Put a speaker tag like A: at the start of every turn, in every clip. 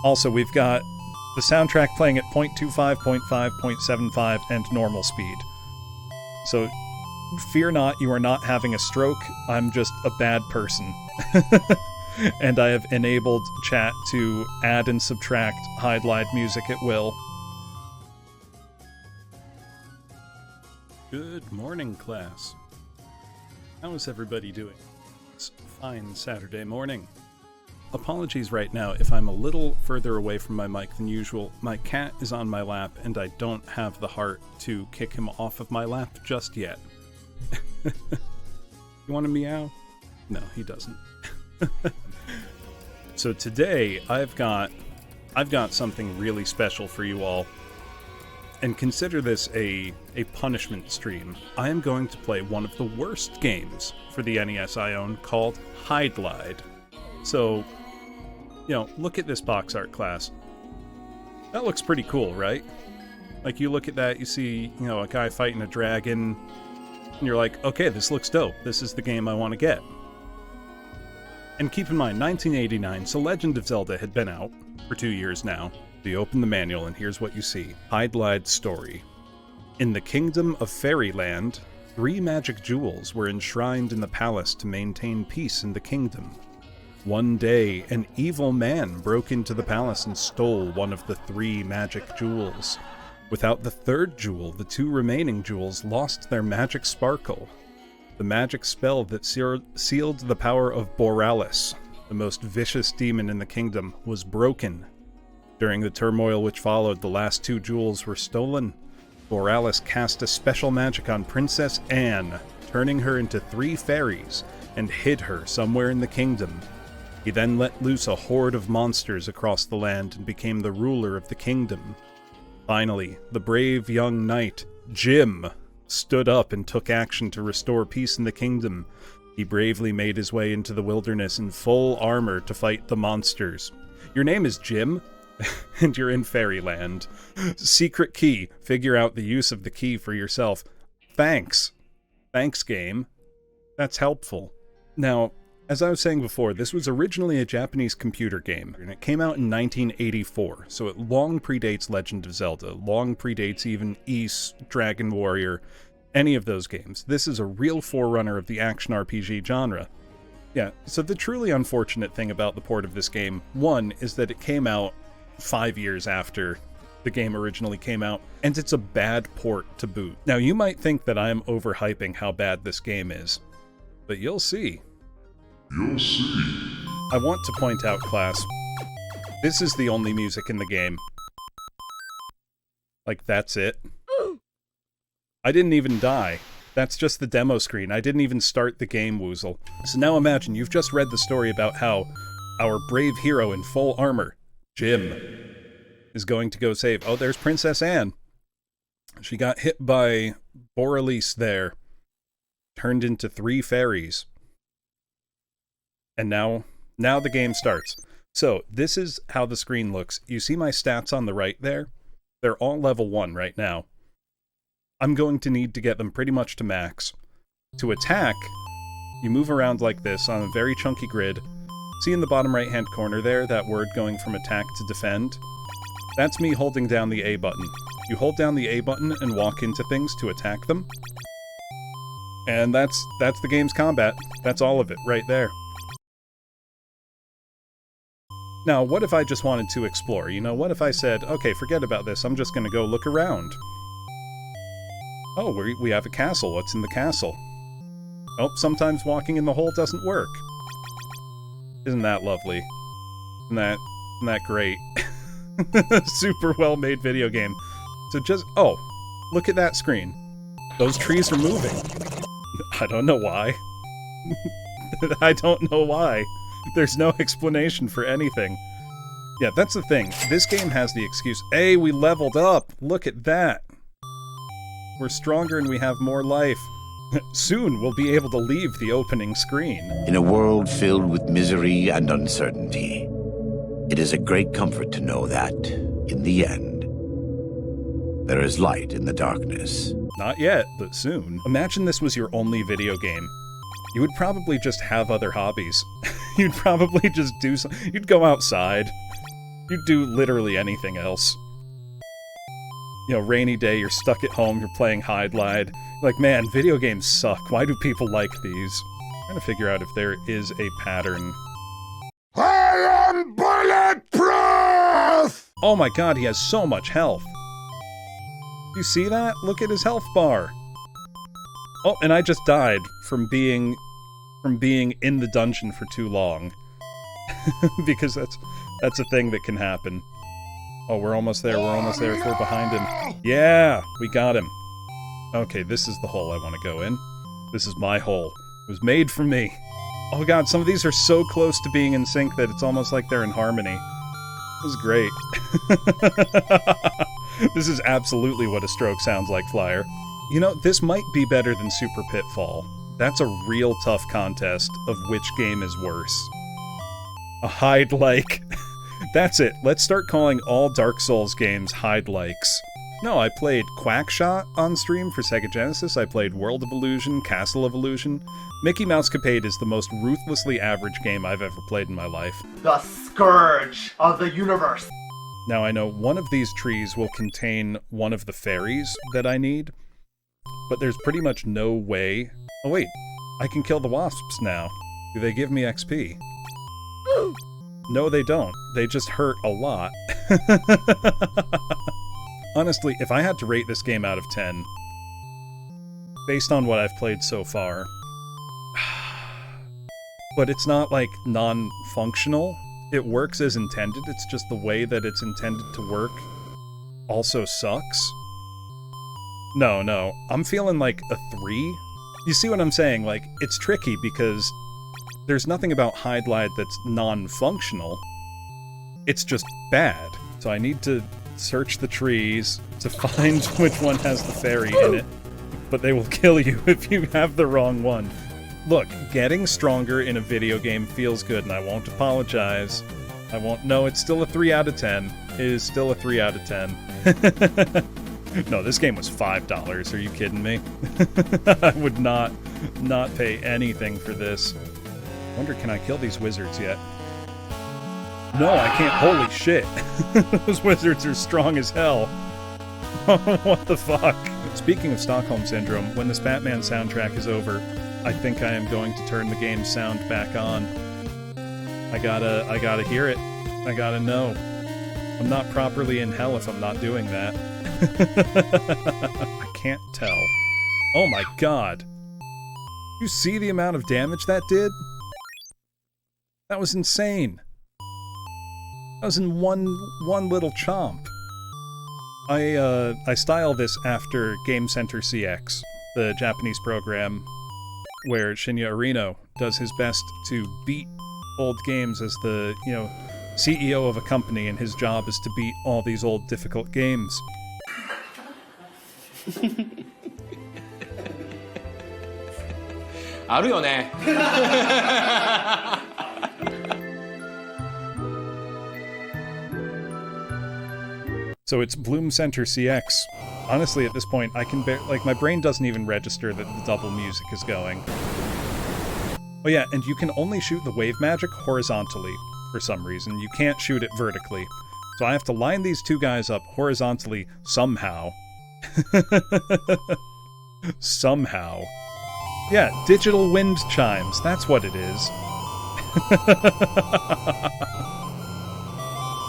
A: Also, we've got the soundtrack playing at 0.25, 0.5, 0.75, and normal speed. So, fear not, you are not having a stroke. I'm just a bad person. And I have enabled chat to add and subtract Hydlide music at will. Good morning, class. How is everybody doing? It's a fine Saturday morning. Apologies right now if I'm a little further away from my mic than usual. My cat is on my lap, and I don't have the heart to kick him off of my lap just yet. You want to meow? No, he doesn't. So today, I've got something really special for you all. And consider this a punishment stream. I am going to play one of the worst games for the NES I own called Hydlide. So, look at this box art, class. That looks pretty cool, right? Like, you look at that, you see, a guy fighting a dragon, and you're like, okay, this looks dope. This is the game I want to get. And keep in mind, 1989, so Legend of Zelda had been out for 2 years now. You open the manual, and here's what you see. Hydlide's story. In the kingdom of Fairyland, 3 magic jewels were enshrined in the palace to maintain peace in the kingdom. One day, an evil man broke into the palace and stole one of the 3 magic jewels. Without the 3rd jewel, the 2 remaining jewels lost their magic sparkle. The magic spell that sealed the power of Borealis, the most vicious demon in the kingdom, was broken. During the turmoil which followed, the last 2 jewels were stolen. Borealis cast a special magic on Princess Anne, turning her into 3 fairies, and hid her somewhere in the kingdom. He then let loose a horde of monsters across the land and became the ruler of the kingdom. Finally, the brave young knight, Jim, stood up and took action to restore peace in the kingdom. He bravely made his way into the wilderness in full armor to fight the monsters. Your name is Jim? And you're in Fairyland. Secret key. Figure out the use of the key for yourself. Thanks. Thanks, game. That's helpful. Now, as I was saying before, this was originally a Japanese computer game, and it came out in 1984, so it long predates Legend of Zelda, long predates even Ys, Dragon Warrior, any of those games. This is a real forerunner of the action RPG genre. Yeah, so the truly unfortunate thing about the port of this game, one, is that it came out 5 years after the game originally came out, and it's a bad port to boot. Now, you might think that I am overhyping how bad this game is, but you'll see.
B: You'll see.
A: I want to point out, class, this is the only music in the game. Like, that's it. I didn't even die. That's just the demo screen. I didn't even start the game, Woozle. So now imagine, you've just read the story about how our brave hero in full armor, Jim, is going to go save... Oh, there's Princess Anne. She got hit by Borealis there. Turned into 3 fairies. And now the game starts. So, this is how the screen looks. You see my stats on the right there? They're all level 1 right now. I'm going to need to get them pretty much to max. To attack, you move around like this on a very chunky grid. See in the bottom right-hand corner there, that word going from attack to defend? That's me holding down the A button. You hold down the A button and walk into things to attack them. And that's the game's combat. That's all of it, right there. Now, what if I just wanted to explore? What if I said, okay, forget about this, I'm just gonna go look around. Oh, we have a castle. What's in the castle? Oh, sometimes walking in the hole doesn't work. Isn't that lovely? Isn't that great? Super well-made video game. So oh, look at that screen. Those trees are moving. I don't know why. I don't know why. There's no explanation for anything. Yeah, that's the thing. This game has the excuse, hey, we leveled up! Look at that! We're stronger and we have more life. Soon we'll be able to leave the opening screen.
C: In a world filled with misery and uncertainty, it is a great comfort to know that, in the end, there is light in the darkness.
A: Not yet, but soon. Imagine this was your only video game. You would probably just have other hobbies. You'd probably just do something. You'd go outside. You'd do literally anything else. You know, rainy day, you're stuck at home, you're playing Hydlide. Like, man, video games suck. Why do people like these? I'm trying to figure out if there is a pattern.
B: I am bulletproof!
A: Oh my god, he has so much health. You see that? Look at his health bar. Oh, and I just died from being in the dungeon for too long. Because that's a thing that can happen. Oh, we're almost there, we're almost there if we're behind him. Yeah, we got him. Okay, this is the hole I want to go in. This is my hole. It was made for me. Oh god, some of these are so close to being in sync that it's almost like they're in harmony. This is great. This is absolutely what a stroke sounds like, Flyer. You know, this might be better than Super Pitfall. That's a real tough contest of which game is worse. A hide-like. That's it. Let's start calling all Dark Souls games hide-likes. No, I played Quackshot on stream for Sega Genesis. I played World of Illusion, Castle of Illusion. Mickey Mouse Capade is the most ruthlessly average game I've ever played in my life.
D: The scourge of the universe.
A: Now I know one of these trees will contain one of the fairies that I need, but there's pretty much no way... Oh wait, I can kill the wasps now. Do they give me XP? No, they don't. They just hurt a lot. Honestly, if I had to rate this game out of 10, based on what I've played so far, but it's not, like, non-functional. It works as intended, it's just the way that it's intended to work also sucks. No, I'm feeling like a 3. You see what I'm saying? Like, it's tricky because there's nothing about Hydlide that's non-functional. It's just bad. So I need to search the trees to find which one has the fairy in it. But they will kill you if you have the wrong one. Look, getting stronger in a video game feels good, and I won't apologize. I won't... No, it's still a 3 out of 10. It is still a 3 out of 10. No, this game was $5. Are you kidding me? I would not pay anything for this. I wonder, can I kill these wizards yet? No, I can't. Holy shit. Those wizards are strong as hell. What the fuck? Speaking of Stockholm Syndrome, when this Batman soundtrack is over, I think I am going to turn the game's sound back on. I gotta hear it. I gotta know. I'm not properly in hell if I'm not doing that. I can't tell. Oh my god. You see the amount of damage that did? That was insane. That was in one little chomp. I style this after Game Center CX, the Japanese program where Shinya Arino does his best to beat old games as the, you know, CEO of a company, and his job is to beat all these old difficult games. So it's Bloom Center CX. Honestly, at this point, I can like, my brain doesn't even register that the double music is going. Oh yeah, and you can only shoot the wave magic horizontally, for some reason. You can't shoot it vertically. So I have to line these two guys up horizontally somehow. Somehow. Yeah, digital wind chimes, that's what it is.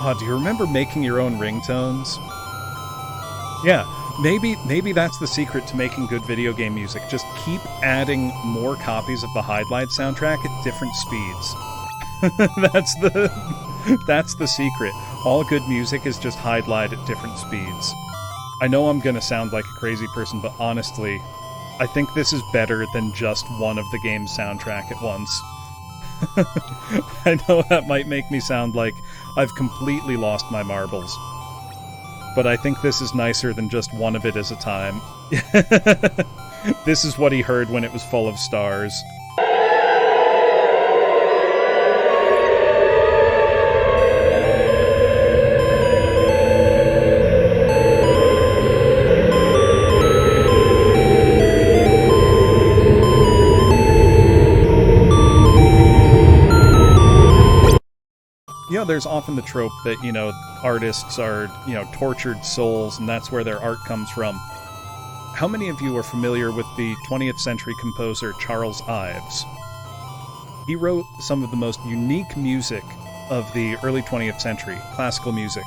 A: Oh, do you remember making your own ringtones? Yeah, maybe that's the secret to making good video game music. Just keep adding more copies of the Hydlide soundtrack at different speeds. That's the secret. All good music is just Hydlide at different speeds. I know I'm gonna sound like a crazy person, but honestly, I think this is better than just one of the game's soundtrack at once. I know that might make me sound like I've completely lost my marbles, but I think this is nicer than just one of it at a time. This is what he heard when it was full of stars. You know, there's often the trope that, artists are, tortured souls, and that's where their art comes from. How many of you are familiar with the 20th century composer Charles Ives? He wrote some of the most unique music of the early 20th century, classical music.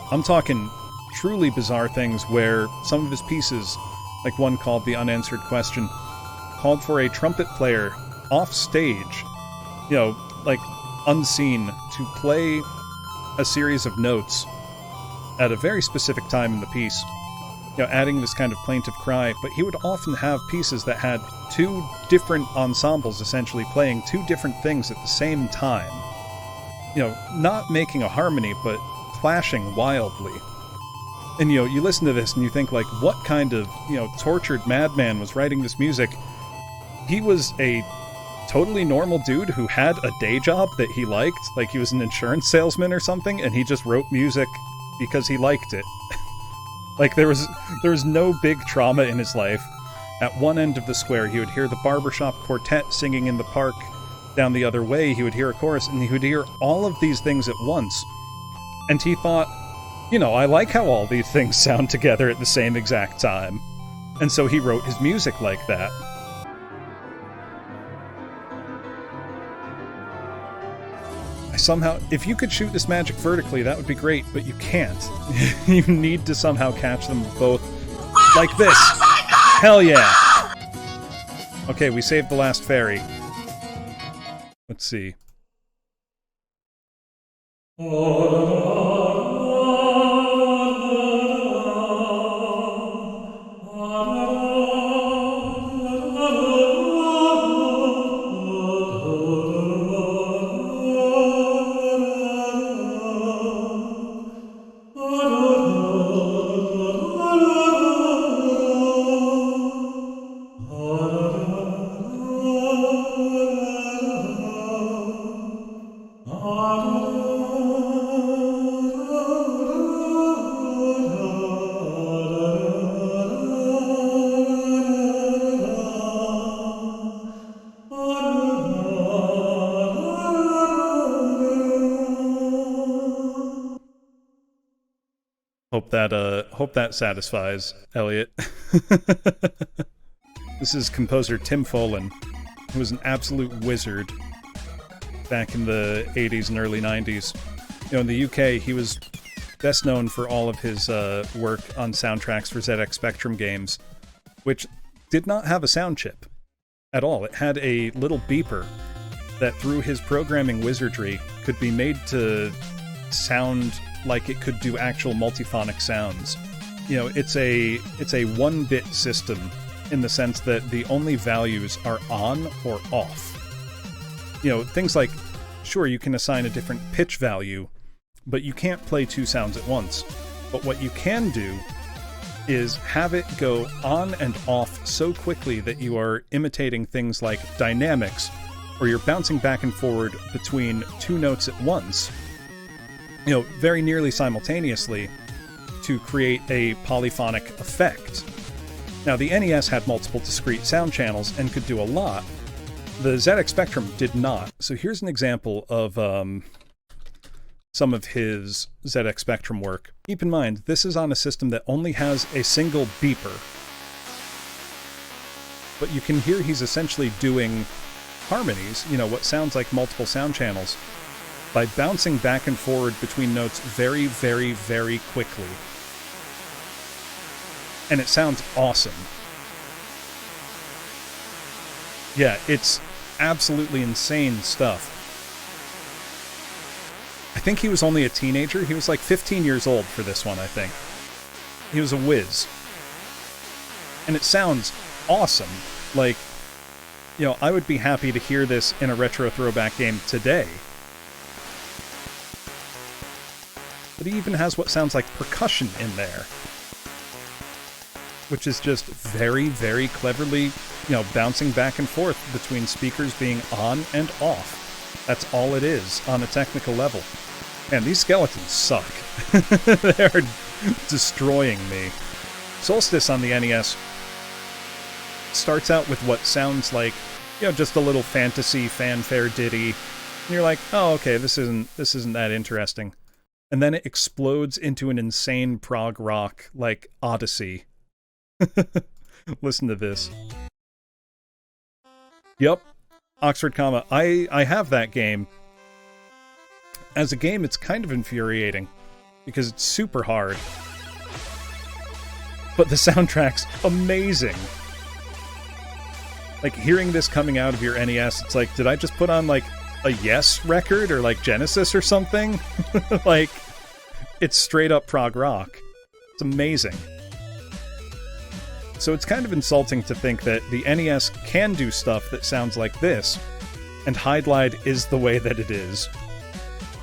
A: I'm talking truly bizarre things where some of his pieces, like one called The Unanswered Question, called for a trumpet player off stage, unseen, to play a series of notes at a very specific time in the piece, adding this kind of plaintive cry. But he would often have pieces that had two different ensembles essentially playing two different things at the same time. Not making a harmony, but clashing wildly. And, you listen to this and you think, like, what kind of, tortured madman was writing this music? He was a totally normal dude who had a day job that he liked, like he was an insurance salesman or something, and he just wrote music because he liked it. Like, there was no big trauma in his life. At one end of the square, he would hear the barbershop quartet singing in the park. Down the other way, he would hear a chorus, and he would hear all of these things at once. And he thought, I like how all these things sound together at the same exact time. And so he wrote his music like that. Somehow, if you could shoot this magic vertically, that would be great, but you can't. You need to somehow catch them both like this. Hell yeah! Okay, we saved the last fairy. Let's see. Hope that satisfies, Elliot. This is composer Tim Follin, who was an absolute wizard back in the 80s and early 90s. In the UK, he was best known for all of his work on soundtracks for ZX Spectrum games, which did not have a sound chip at all. It had a little beeper that, through his programming wizardry, could be made to sound like it could do actual multiphonic sounds. It's a 1-bit system in the sense that the only values are on or off. Things like, sure, you can assign a different pitch value, but you can't play two sounds at once. But what you can do is have it go on and off so quickly that you are imitating things like dynamics, or you're bouncing back and forward between two notes at once, very nearly simultaneously, to create a polyphonic effect. Now, the NES had multiple discrete sound channels and could do a lot. The ZX Spectrum did not. So here's an example of some of his ZX Spectrum work. Keep in mind, this is on a system that only has a single beeper. But you can hear he's essentially doing harmonies, what sounds like multiple sound channels, by bouncing back and forward between notes very, very, very quickly. And it sounds awesome. Yeah, it's absolutely insane stuff. I think he was only a teenager. He was like 15 years old for this one, I think. He was a whiz. And it sounds awesome. Like, I would be happy to hear this in a retro throwback game today. But he even has what sounds like percussion in there, which is just very, very cleverly, bouncing back and forth between speakers being on and off. That's all it is on a technical level. And these skeletons suck. They're destroying me. Solstice on the NES starts out with what sounds like, just a little fantasy fanfare ditty, And you're like, oh, okay, this isn't that interesting. And then it explodes into an insane prog rock, like, Odyssey. Listen to this. Yep. Oxford comma. I have that game. As a game, it's kind of infuriating. Because it's super hard. But the soundtrack's amazing. Like, hearing this coming out of your NES, it's like, did I just put on, like, a Yes record? Or, like, Genesis or something? Like, it's straight up prog rock. It's amazing. So it's kind of insulting to think that the NES can do stuff that sounds like this, and Hydlide is the way that it is.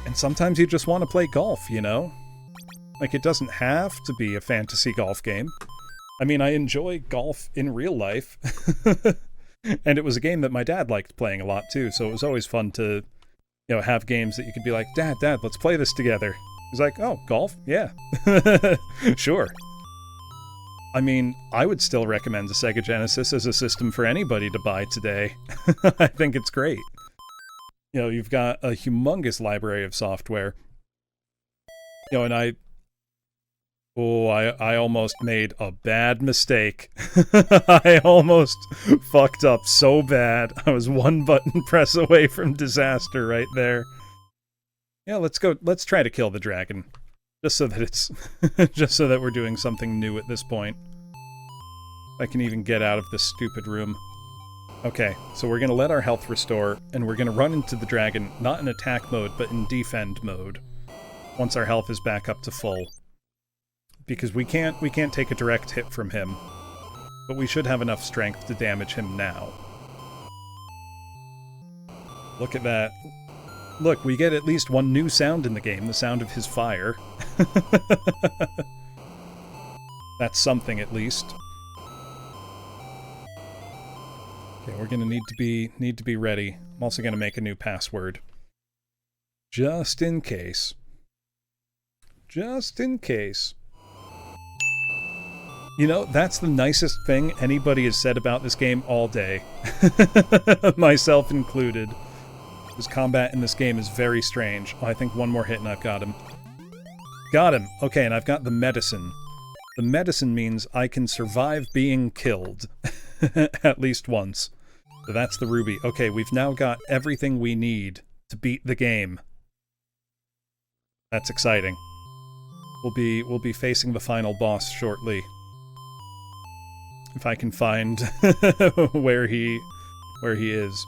A: And sometimes you just want to play golf, you know? Like, it doesn't have to be a fantasy golf game. I mean, I enjoy golf in real life. And it was a game that my dad liked playing a lot, too, so it was always fun to, you know, have games that you could be like, Dad, let's play this together. He's like, oh, golf? Yeah. Sure. I mean, I would still recommend the Sega Genesis as a system for anybody to buy today. I think it's great. You know, you've got a humongous library of software. You know, and I almost made a bad mistake. I almost fucked up so bad. I was one button press away from disaster right there. Yeah, let's try to kill the dragon. Just so that it's... just so that we're doing something new at this point. I can even get out of this stupid room. Okay, so we're gonna let our health restore, and we're gonna run into the dragon, not in attack mode, but in defend mode. Once our health is back up to full. Because we can't take a direct hit from him. But we should have enough strength to damage him now. Look at that. Look, we get at least one new sound in the game, the sound of his fire. That's something, at least. Okay, we're gonna need to be ready. I'm also gonna make a new password. Just in case. Just in case. You know, that's the nicest thing anybody has said about this game all day. Myself included. Because combat in this game is very strange. Oh, I think one more hit and I've got him. Got him! Okay, and I've got the medicine. The medicine means I can survive being killed. At least once. So that's the ruby. Okay, we've now got everything we need to beat the game. That's exciting. We'll be facing the final boss shortly. If I can find where he is.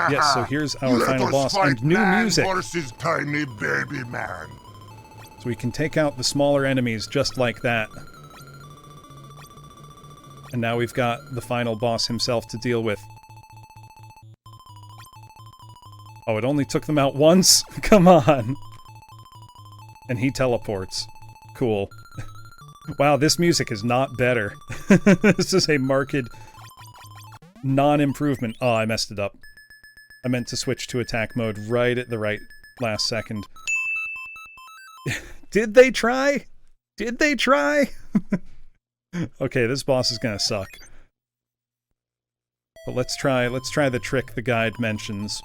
A: Yes, so here's our final boss and new music.
B: Versus tiny baby man.
A: So we can take out the smaller enemies just like that. And now we've got the final boss himself to deal with. Oh, it only took them out once? Come on! And he teleports. Cool. Wow, this music is not better. This is a marked non-improvement. Oh, I messed it up. I meant to switch to attack mode right at the last second. Did they try? Did they try? Okay, this boss is gonna suck. But let's try the trick the guide mentions.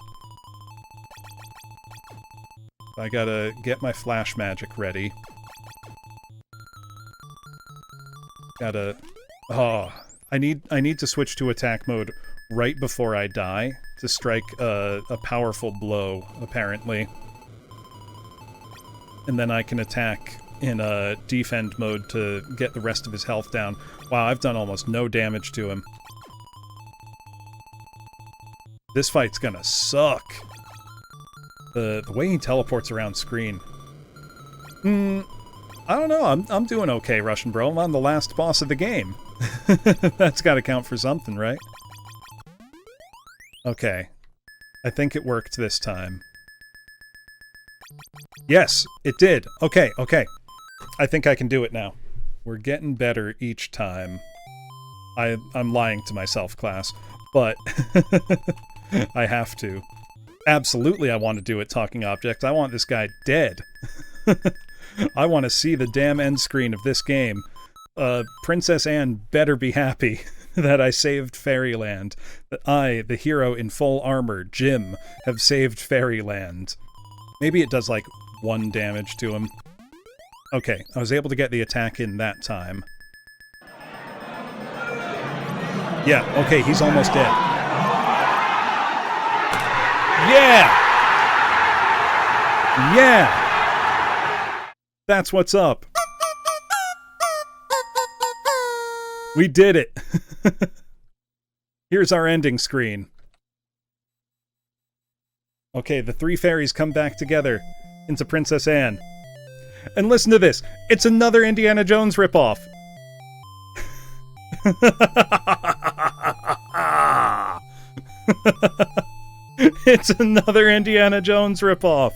A: I gotta get my flash magic ready. Gotta... Oh, I need to switch to attack mode right before I die to strike a powerful blow, apparently. And then I can attack in a defend mode to get the rest of his health down. Wow, I've done almost no damage to him. This fight's gonna suck. The way he teleports around screen. I don't know, I'm doing okay, Russian Bro. I'm on the last boss of the game. That's gotta count for something, right? Okay. I think it worked this time. Yes, it did. Okay, okay. I think I can do it now. We're getting better each time. I'm lying to myself, class. but I have to. Absolutely, I want to do it, Talking Object. I want this guy dead. I want to see the damn end screen of this game. Princess Anne better be happy that I saved Fairyland. That I, the hero in full armor, Jim, have saved Fairyland. Maybe it does, like, 1 damage to him. Okay, I was able to get the attack in that time. Yeah, okay, he's almost dead. Yeah! Yeah! That's what's up. We did it! Here's our ending screen. Okay, the 3 fairies come back together into Princess Anne. And listen to this! It's another Indiana Jones ripoff! It's another Indiana Jones ripoff!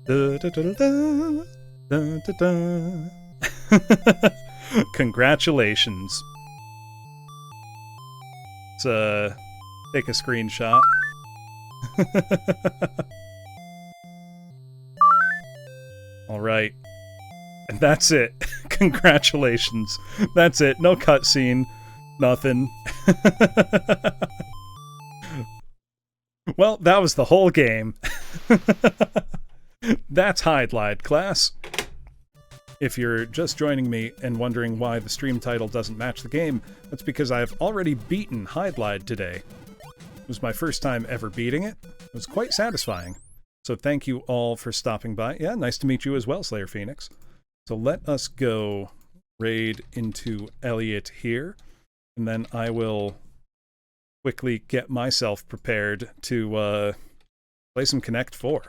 A: Da, da, da, da, da, da, da. Congratulations. Let's, take a screenshot. Alright. And that's it. Congratulations. That's it. No cutscene. Nothing. Well, that was the whole game. That's Hydlide, class. If you're just joining me and wondering why the stream title doesn't match the game, that's because I've already beaten Hydlide today. It was my first time ever beating it. It was quite satisfying. So thank you all for stopping by. Yeah, nice to meet you as well, Slayer Phoenix. So let us go raid into Elliot here, and then I will quickly get myself prepared to play some Connect 4.